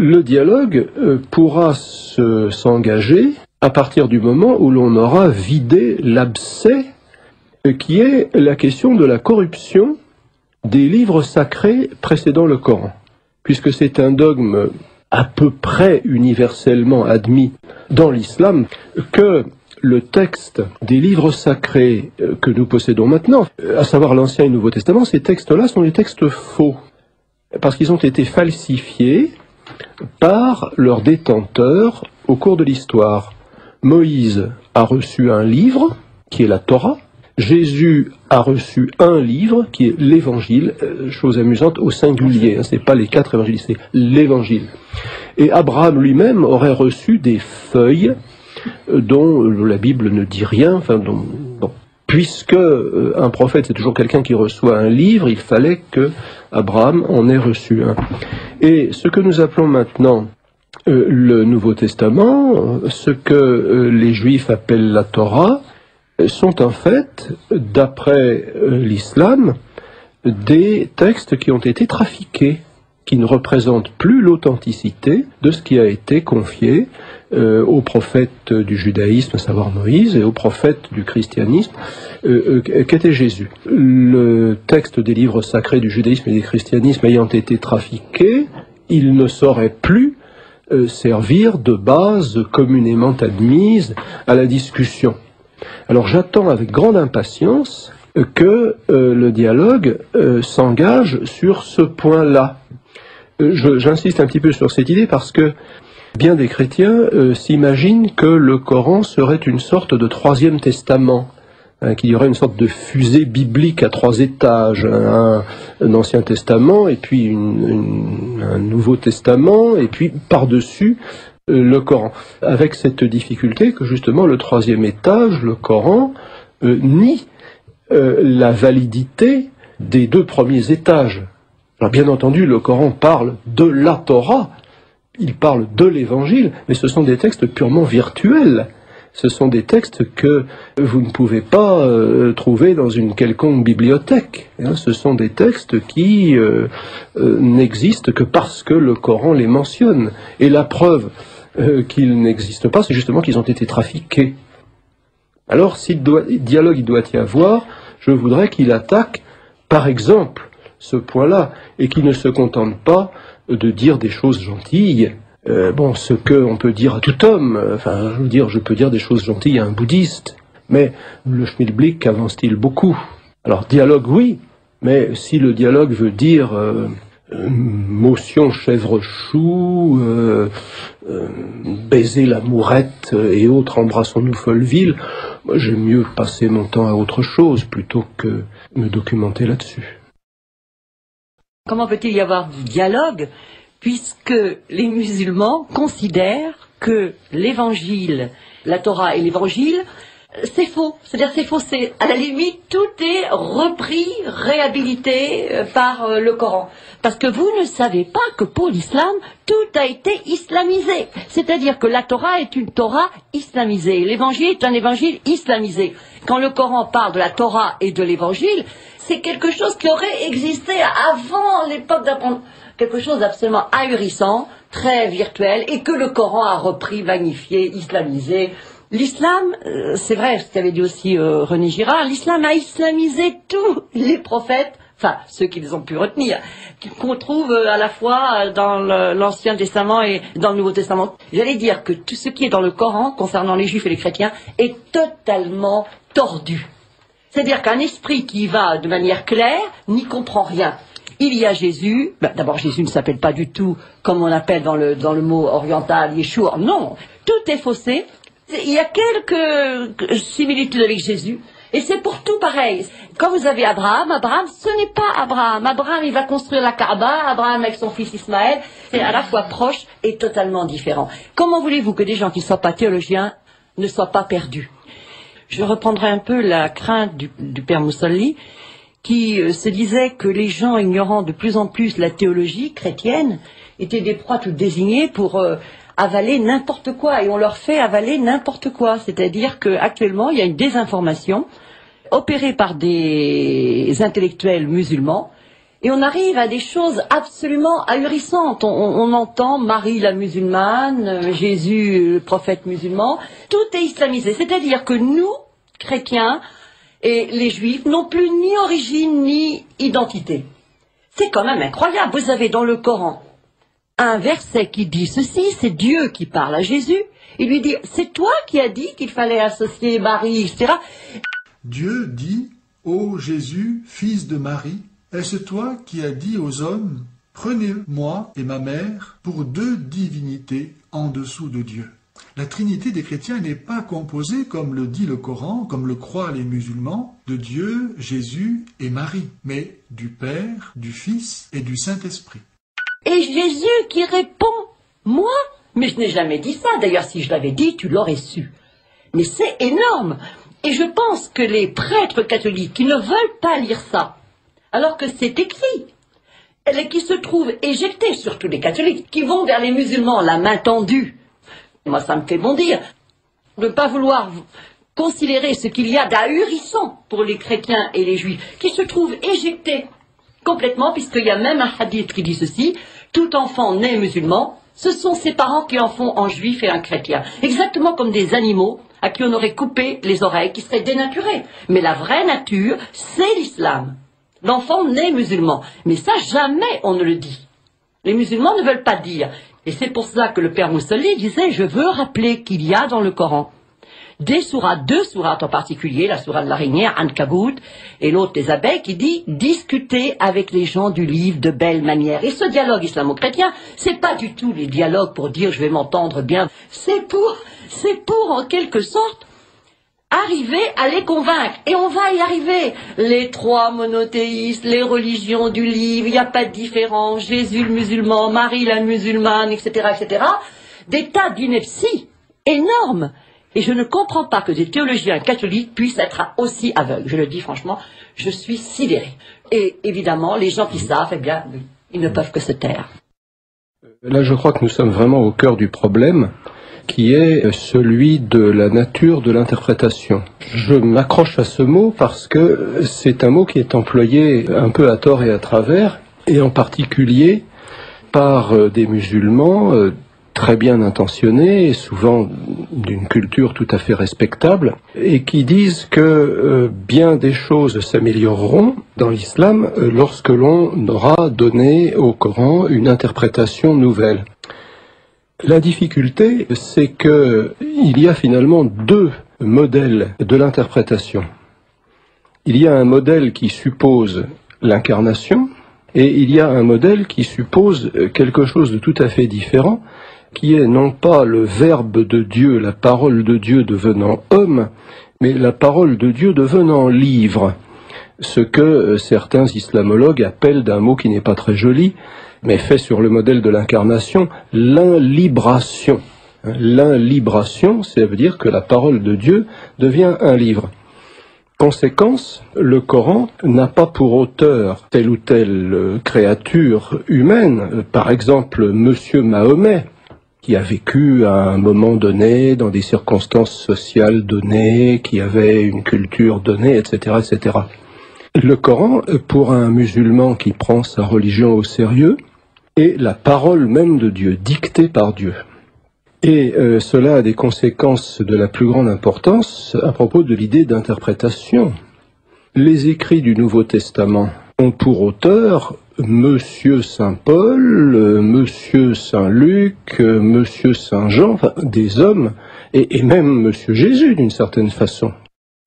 Le dialogue pourra s'engager à partir du moment où l'on aura vidé l'abcès qui est la question de la corruption des livres sacrés précédant le Coran, puisque c'est un dogme à peu près universellement admis dans l'islam que le texte des livres sacrés que nous possédons maintenant, à savoir l'Ancien et le Nouveau Testament, ces textes-là sont des textes faux, parce qu'ils ont été falsifiés par leurs détenteurs au cours de l'histoire. Moïse a reçu un livre, qui est la Torah. Jésus a reçu un livre, qui est l'Évangile, chose amusante, au singulier, c'est pas les 4 évangiles, c'est l'Évangile. Et Abraham lui-même aurait reçu des feuilles dont la Bible ne dit rien, puisque un prophète c'est toujours quelqu'un qui reçoit un livre, il fallait que Abraham en ait reçu un. Et ce que nous appelons maintenant le Nouveau Testament, ce que les Juifs appellent la Torah, sont en fait, d'après l'islam, des textes qui ont été trafiqués, qui ne représentent plus l'authenticité de ce qui a été confié aux prophètes du judaïsme, à savoir Moïse, et aux prophètes du christianisme, qu'était Jésus. Le texte des livres sacrés du judaïsme et du christianisme ayant été trafiqué, il ne saurait plus servir de base communément admise à la discussion. Alors j'attends avec grande impatience que le dialogue s'engage sur ce point-là. J'insiste un petit peu sur cette idée parce que bien des chrétiens s'imaginent que le Coran serait une sorte de troisième testament, qu'il y aurait une sorte de fusée biblique à 3 étages, un Ancien Testament et puis un Nouveau Testament et puis par-dessus le Coran, avec cette difficulté que justement le 3e étage, le Coran, nie la validité des 2 premiers étages. Alors bien entendu, le Coran parle de la Torah, il parle de l'Évangile, mais ce sont des textes purement virtuels. Ce sont des textes que vous ne pouvez pas trouver dans une quelconque bibliothèque. Ce sont des textes qui n'existent que parce que le Coran les mentionne. Et la preuve qu'ils n'existent pas, c'est justement qu'ils ont été trafiqués. Alors, si dialogue il doit y avoir, je voudrais qu'il attaque, par exemple, ce point-là, et qu'il ne se contente pas de dire des choses gentilles. Ce qu'on peut dire à tout homme, je peux dire des choses gentilles à un bouddhiste, mais le schmilblick avance-t-il beaucoup? Alors, dialogue, oui, mais si le dialogue veut dire motion chèvre-chou, baiser la mourette et autres, embrassons-nous Folleville, moi j'aime mieux passer mon temps à autre chose plutôt que me documenter là-dessus. Comment peut-il y avoir du dialogue puisque les musulmans considèrent que l'évangile, la Torah et l'évangile, c'est faux. C'est-à-dire c'est faux, c'est à la limite tout est repris, réhabilité par le Coran. Parce que vous ne savez pas que pour l'islam, tout a été islamisé. C'est-à-dire que la Torah est une Torah islamisée. L'évangile est un évangile islamisé. Quand le Coran parle de la Torah et de l'évangile, c'est quelque chose qui aurait existé avant l'époque d'apprendre. Quelque chose d'absolument ahurissant, très virtuel, et que le Coran a repris, magnifié, islamisé. L'islam, c'est vrai, ce qu'avait dit aussi René Girard, l'islam a islamisé tous les prophètes, enfin ceux qu'ils ont pu retenir, qu'on trouve à la fois dans l'Ancien Testament et dans le Nouveau Testament. J'allais dire que tout ce qui est dans le Coran, concernant les Juifs et les chrétiens, est totalement tordu. C'est-à-dire qu'un esprit qui va de manière claire n'y comprend rien. Il y a Jésus, d'abord Jésus ne s'appelle pas du tout comme on appelle dans le mot oriental, Yeshua, non, tout est faussé. Il y a quelques similitudes avec Jésus, et c'est pour tout pareil. Quand vous avez Abraham, ce n'est pas Abraham. Abraham, il va construire la Kaaba, Abraham avec son fils Ismaël, c'est à la fois proche et totalement différent. Comment voulez-vous que des gens qui ne soient pas théologiens ne soient pas perdus? Je reprendrai un peu la crainte du père Moussalli, qui se disait que les gens ignorant de plus en plus la théologie chrétienne étaient des proies toutes désignées pour avaler n'importe quoi, et on leur fait avaler n'importe quoi. C'est-à-dire qu'actuellement, il y a une désinformation opérée par des intellectuels musulmans Et on arrive à des choses absolument ahurissantes. On entend Marie la musulmane, Jésus le prophète musulman. Tout est islamisé. C'est-à-dire que nous, chrétiens et les juifs, n'ont plus ni origine ni identité. C'est quand même incroyable. Vous avez dans le Coran un verset qui dit ceci, c'est Dieu qui parle à Jésus. Il lui dit, c'est toi qui as dit qu'il fallait associer Marie, etc. Dieu dit, ô Jésus, fils de Marie, est-ce toi qui as dit aux hommes, prenez moi et ma mère pour deux divinités en dessous de Dieu? La Trinité des chrétiens n'est pas composée, comme le dit le Coran, comme le croient les musulmans, de Dieu, Jésus et Marie, mais du Père, du Fils et du Saint-Esprit. Et Jésus qui répond, moi? Mais je n'ai jamais dit ça. D'ailleurs, si je l'avais dit, tu l'aurais su. Mais c'est énorme. Et je pense que les prêtres catholiques qui ne veulent pas lire ça, alors que c'est écrit, et qui se trouvent éjectés, surtout les catholiques, qui vont vers les musulmans, la main tendue. Moi, ça me fait bondir de ne pas vouloir considérer ce qu'il y a d'ahurissant pour les chrétiens et les juifs, qui se trouvent éjectés complètement, puisqu'il y a même un hadith qui dit ceci, tout enfant né musulman, ce sont ses parents qui en font un juif et un chrétien. Exactement comme des animaux à qui on aurait coupé les oreilles, qui seraient dénaturés. Mais la vraie nature, c'est l'islam. L'enfant né musulman. Mais ça, jamais on ne le dit. Les musulmans ne veulent pas dire. Et c'est pour cela que le père Moussolli disait, je veux rappeler qu'il y a dans le Coran des sourates, deux sourates en particulier, la sourate de l'araignée, Ankabut, et l'autre des abeilles, qui dit discuter avec les gens du livre de belle manière. Et ce dialogue islamo-chrétien, c'est pas du tout les dialogues pour dire je vais m'entendre bien. C'est pour en quelque sorte arriver à les convaincre. Et on va y arriver. Les trois monothéistes, les religions du livre, il n'y a pas de différence. Jésus le musulman, Marie la musulmane, etc., etc. Des tas d'inepties énormes. Et je ne comprends pas que des théologiens catholiques puissent être aussi aveugles. Je le dis franchement, je suis sidéré. Et évidemment, les gens qui savent, eh bien, ils ne peuvent que se taire. Là, je crois que nous sommes vraiment au cœur du problème, qui est celui de la nature de l'interprétation. Je m'accroche à ce mot parce que c'est un mot qui est employé un peu à tort et à travers, et en particulier par des musulmans très bien intentionnés, et souvent d'une culture tout à fait respectable, et qui disent que bien des choses s'amélioreront dans l'islam lorsque l'on aura donné au Coran une interprétation nouvelle. La difficulté, c'est que il y a finalement deux modèles de l'interprétation. Il y a un modèle qui suppose l'incarnation, et il y a un modèle qui suppose quelque chose de tout à fait différent, qui est non pas le Verbe de Dieu, la parole de Dieu devenant homme, mais la parole de Dieu devenant livre. Ce que certains islamologues appellent, d'un mot qui n'est pas très joli, mais fait sur le modèle de l'incarnation, l'inlibration. L'inlibration, ça veut dire que la parole de Dieu devient un livre. Conséquence, le Coran n'a pas pour auteur telle ou telle créature humaine, par exemple Monsieur Mahomet, qui a vécu à un moment donné, dans des circonstances sociales données, qui avait une culture donnée, etc., etc. Le Coran, pour un musulman qui prend sa religion au sérieux, est la parole même de Dieu, dictée par Dieu. Et cela a des conséquences de la plus grande importance à propos de l'idée d'interprétation. Les écrits du Nouveau Testament ont pour auteur Monsieur Saint Paul, Monsieur Saint Luc, Monsieur Saint Jean, enfin, des hommes, et même Monsieur Jésus d'une certaine façon.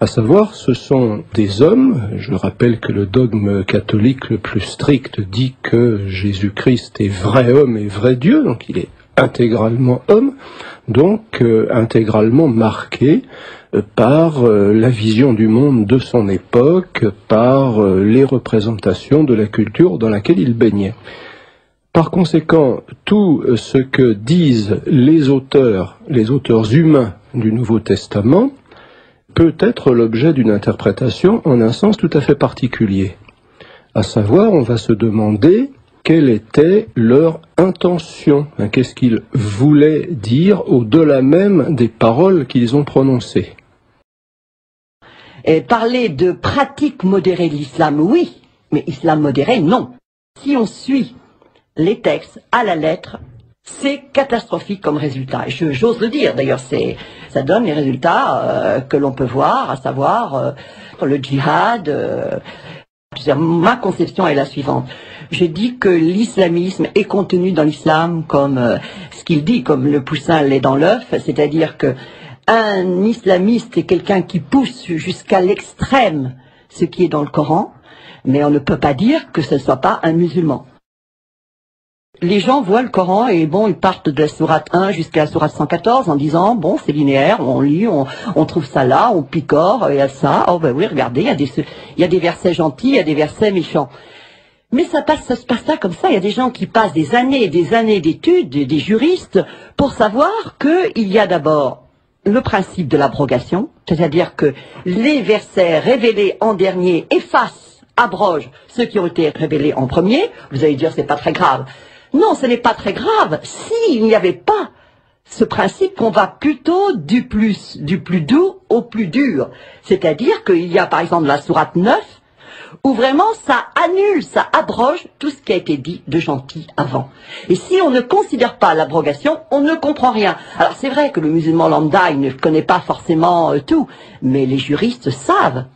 À savoir, ce sont des hommes, je rappelle que le dogme catholique le plus strict dit que Jésus-Christ est vrai homme et vrai Dieu, donc il est intégralement homme, donc intégralement marqué par la vision du monde de son époque, par les représentations de la culture dans laquelle il baignait. Par conséquent, tout ce que disent les auteurs humains du Nouveau Testament, peut être l'objet d'une interprétation en un sens tout à fait particulier. À savoir, on va se demander quelle était leur intention, qu'est-ce qu'ils voulaient dire au-delà même des paroles qu'ils ont prononcées. Et parler de pratique modérée de l'islam, oui, Mais islam modéré, non. Si on suit les textes à la lettre, c'est catastrophique comme résultat. J'ose le dire, d'ailleurs, ça donne les résultats que l'on peut voir, à savoir le djihad. Ma conception est la suivante. Je dis que l'islamisme est contenu dans l'islam comme ce qu'il dit, comme le poussin l'est dans l'œuf, c'est-à-dire que un islamiste est quelqu'un qui pousse jusqu'à l'extrême ce qui est dans le Coran, mais on ne peut pas dire que ce ne soit pas un musulman. Les gens voient le Coran et bon, ils partent de la sourate 1 jusqu'à la sourate 114 en disant, bon, c'est linéaire, on lit, on trouve ça là, on picore, il y a ça, oh ben oui, regardez, il y a des versets gentils, il y a des versets méchants. Mais ça se passe pas comme ça, il y a des gens qui passent des années et des années d'études, des juristes, pour savoir qu'il y a d'abord le principe de l'abrogation, c'est-à-dire que les versets révélés en dernier abrogent ceux qui ont été révélés en premier. Vous allez dire, c'est pas très grave. Non, ce n'est pas très grave s'il n'y avait pas ce principe qu'on va plutôt du plus doux au plus dur. C'est-à-dire qu'il y a par exemple la sourate 9 où vraiment ça annule, ça abroge tout ce qui a été dit de gentil avant. Et si on ne considère pas l'abrogation, on ne comprend rien. Alors c'est vrai que le musulman lambda, il ne connaît pas forcément tout, mais les juristes savent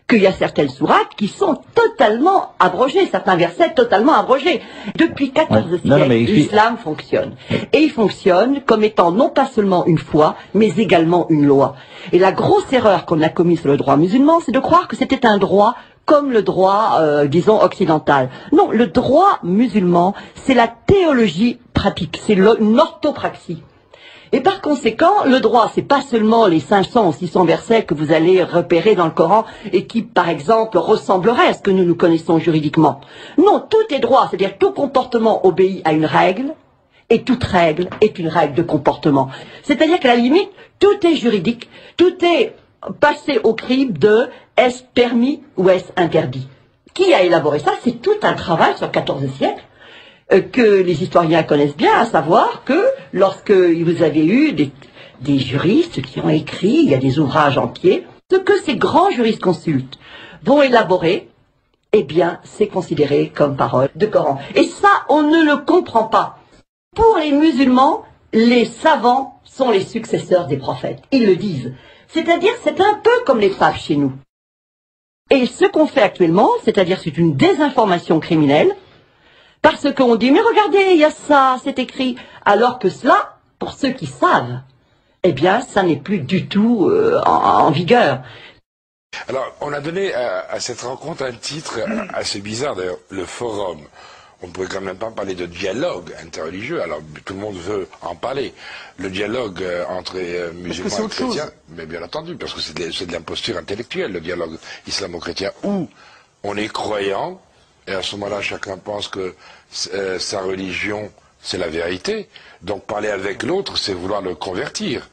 qu'il y a certaines sourates qui sont totalement abrogées, certains versets totalement abrogés. Depuis 14 siècles, l'islam fonctionne. Et il fonctionne comme étant non pas seulement une foi, mais également une loi. Et la grosse erreur qu'on a commise sur le droit musulman, c'est de croire que c'était un droit comme le droit, disons, occidental. Non, le droit musulman, c'est la théologie pratique, c'est une orthopraxie. Et par conséquent, le droit, c'est pas seulement les 500 ou 600 versets que vous allez repérer dans le Coran et qui, par exemple, ressembleraient à ce que nous connaissons juridiquement. Non, tout est droit, c'est-à-dire tout comportement obéit à une règle et toute règle est une règle de comportement. C'est-à-dire qu'à la limite, tout est juridique, tout est passé au crible de est-ce permis ou est-ce interdit. Qui a élaboré ça? C'est tout un travail sur 14 siècles que les historiens connaissent bien, à savoir que lorsque vous avez eu des juristes qui ont écrit, il y a des ouvrages entiers, ce que ces grands jurisconsultes vont élaborer, eh bien, c'est considéré comme parole de Coran. Et ça, on ne le comprend pas. Pour les musulmans, les savants sont les successeurs des prophètes. Ils le disent. C'est-à-dire, c'est un peu comme les papes chez nous. Et ce qu'on fait actuellement, c'est-à-dire c'est une désinformation criminelle, parce qu'on dit, mais regardez, il y a ça, c'est écrit. Alors que cela, pour ceux qui savent, eh bien, ça n'est plus du tout en vigueur. Alors, on a donné à cette rencontre un titre assez bizarre, d'ailleurs, le forum. On ne pourrait quand même pas parler de dialogue interreligieux, alors tout le monde veut en parler. Le dialogue entre musulmans et chrétiens, mais bien entendu, parce que c'est de l'imposture intellectuelle, le dialogue islamo-chrétien, où on est croyant, et à ce moment-là, chacun pense que sa religion, c'est la vérité. Donc parler avec l'autre, c'est vouloir le convertir.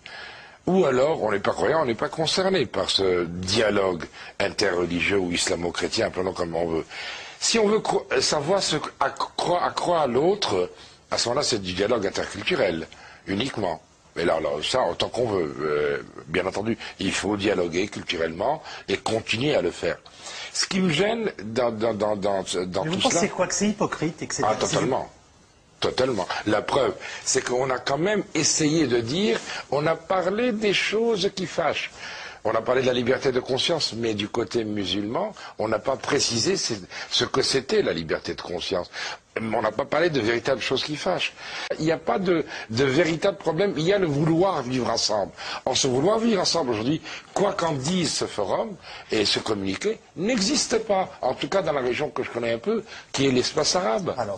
Ou alors, on n'est pas croyant, on n'est pas concerné par ce dialogue interreligieux ou islamo-chrétien, appelons-le comme on veut. Si on veut savoir à croire à l'autre, à ce moment-là, c'est du dialogue interculturel, uniquement. Mais là, ça, autant qu'on veut, bien entendu, il faut dialoguer culturellement et continuer à le faire. Ce qui me gêne dans tout cela... Vous pensez quoi, que c'est hypocrite, etc. Ah, totalement. Totalement. La preuve, c'est qu'on a quand même essayé de dire, on a parlé des choses qui fâchent. On a parlé de la liberté de conscience, mais du côté musulman, on n'a pas précisé ce que c'était la liberté de conscience. On n'a pas parlé de véritables choses qui fâchent. Il n'y a pas de véritable problème, il y a le vouloir vivre ensemble. En ce vouloir vivre ensemble aujourd'hui, quoi qu'en dise ce forum et ce communiqué, n'existe pas, en tout cas dans la région que je connais un peu, qui est l'espace arabe. Alors,